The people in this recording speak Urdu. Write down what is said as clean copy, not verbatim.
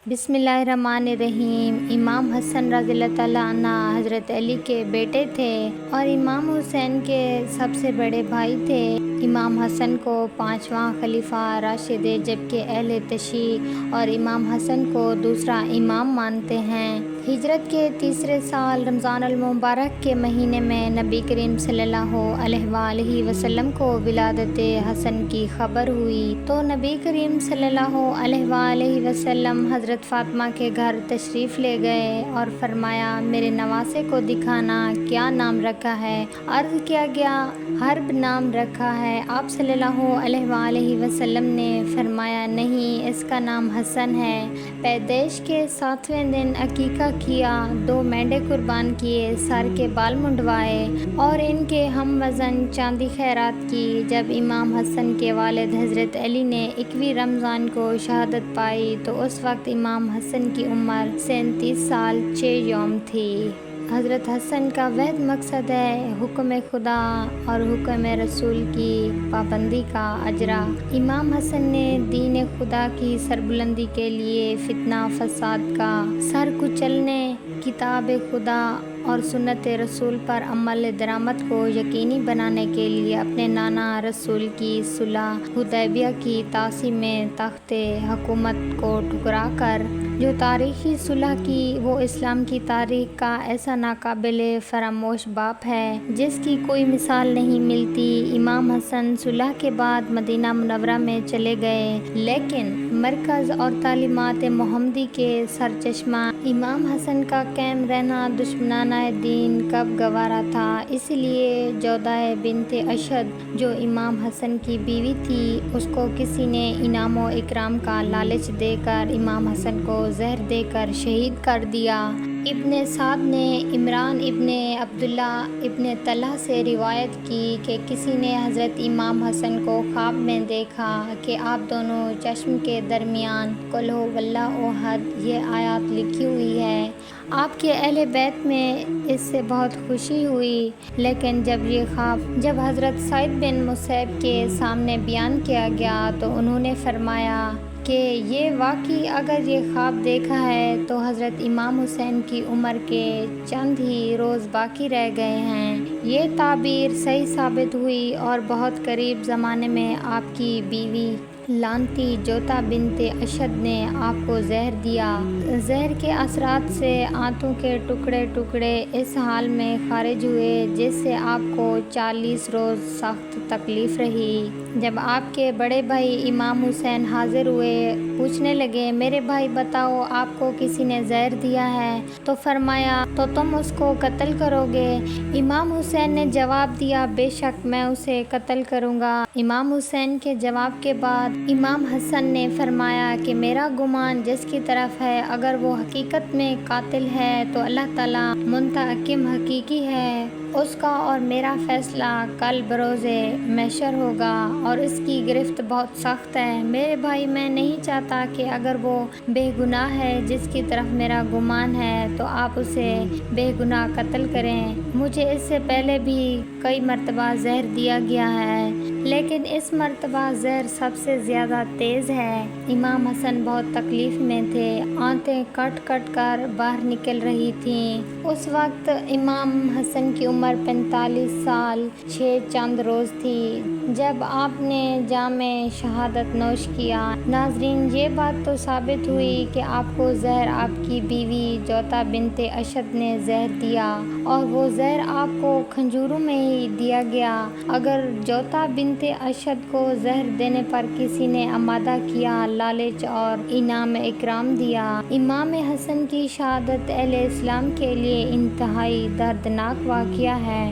بسم اللہ الرحمن الرحیم۔ امام حسن رضی اللہ تعالیٰ عنہ حضرت علی کے بیٹے تھے اور امام حسین کے سب سے بڑے بھائی تھے۔ امام حسن کو 5واں خلیفہ راشد جبکہ اہل تشیع اور امام حسن کو دوسرا امام مانتے ہیں۔ ہجرت کے تیسرے سال رمضان المبارک کے مہینے میں نبی کریم صلی اللہ علیہ وآلہ وسلم کو ولادت حسن کی خبر ہوئی تو نبی کریم صلی اللہ علیہ وآلہ وسلم حضرت فاطمہ کے گھر تشریف لے گئے اور فرمایا میرے نواسے کو دکھانا کیا نام رکھا ہے۔ عرض کیا گیا حرب نام رکھا ہے۔ آپ صلی اللہ علیہ وآلہ وسلم نے فرمایا نہیں، اس کا نام حسن ہے۔ پیدائش کے 7ویں دن عقیقہ کیا، 2 مینڈے قربان کیے، سر کے بال منڈوائے اور ان کے ہم وزن چاندی خیرات کی۔ جب امام حسن کے والد حضرت علی نے 21 رمضان کو شہادت پائی تو اس وقت امام حسن کی عمر 37 سال 6 یوم تھی۔ حضرت حسن کا وحید مقصد ہے حکم خدا اور حکم رسول کی پابندی کا اجرا۔ امام حسن نے دین خدا کی سربلندی کے لیے فتنہ فساد کا سر کچلنے، کتاب خدا اور سنت رسول پر عمل درآمد کو یقینی بنانے کے لیے اپنے نانا رسول کی صلح حدیبیہ کی تعصیب میں تخت حکومت کو ٹھکرا کر جو تاریخی صلح کی وہ اسلام کی تاریخ کا ایسا ناقابل فراموش باب ہے جس کی کوئی مثال نہیں ملتی۔ امام حسن صلح کے بعد مدینہ منورہ میں چلے گئے لیکن مرکز اور تعلیمات محمدی کے سرچشمہ امام حسن کا قائم رہنا دشمنان دین کب گوارا تھا۔ اس لیے جودہ بنت اشد جو امام حسن کی بیوی تھی اس کو کسی نے انعام و اکرام کا لالچ دے کر امام حسن کو زہر دے کر شہید کر دیا۔ ابن سعد نے عمران ابن عبداللہ ابن طلحہ سے روایت کی کہ کسی نے حضرت امام حسن کو خواب میں دیکھا کہ آپ دونوں چشم کے درمیان قل ھو اللہ احد یہ آیات لکھی ہوئی ہے۔ آپ کے اہل بیت میں اس سے بہت خوشی ہوئی، لیکن جب حضرت سعید بن مسیب کے سامنے بیان کیا گیا تو انہوں نے فرمایا کہ یہ واقعی اگر یہ خواب دیکھا ہے تو حضرت امام حسین کی عمر کے چند ہی روز باقی رہ گئے ہیں۔ یہ تعبیر صحیح ثابت ہوئی اور بہت قریب زمانے میں آپ کی بیوی لعنتی جوتا بنت اشد نے آپ کو زہر دیا۔ زہر کے اثرات سے آنتوں کے ٹکڑے ٹکڑے اس حال میں خارج ہوئے جس سے آپ کو 40 روز سخت تکلیف رہی۔ جب آپ کے بڑے بھائی امام حسین حاضر ہوئے پوچھنے لگے میرے بھائی بتاؤ آپ کو کسی نے زہر دیا ہے تو فرمایا تو تم اس کو قتل کرو گے؟ امام حسین نے جواب دیا بے شک میں اسے قتل کروں گا۔ امام حسین کے جواب کے بعد امام حسن نے فرمایا کہ میرا گمان جس کی طرف ہے اگر وہ حقیقت میں قاتل ہے تو اللہ تعالیٰ منتقم حقیقی ہے، اس کا اور میرا فیصلہ کل بروز محشر ہوگا اور اس کی گرفت بہت سخت ہے۔ میرے بھائی میں نہیں چاہتا کہ اگر وہ بے گناہ ہے جس کی طرف میرا گمان ہے تو آپ اسے بے گناہ قتل کریں۔ مجھے اس سے پہلے بھی کئی مرتبہ زہر دیا گیا ہے لیکن اس مرتبہ زہر سب سے زیادہ تیز ہے۔ امام حسن بہت تکلیف میں تھے، آنتیں کٹ کٹ کر باہر نکل رہی تھیں۔ اس وقت امام حسن کی عمر 45 سال 6 چند روز تھی جب آپ نے جام شہادت نوش کیا۔ ناظرین یہ بات تو ثابت ہوئی کہ آپ کو زہر آپ کی بیوی جوتا بنت اشد نے زہر دیا اور وہ زہر آپ کو کھنجوروں میں ہی دیا گیا۔ اگر جوتا بنت اشد کو زہر دینے پر کسی نے آمادہ کیا، لالچ اور انعام اکرام دیا۔ امام حسن کی شہادت اہل اسلام کے لیے انتہائی دردناک واقعہ ہے۔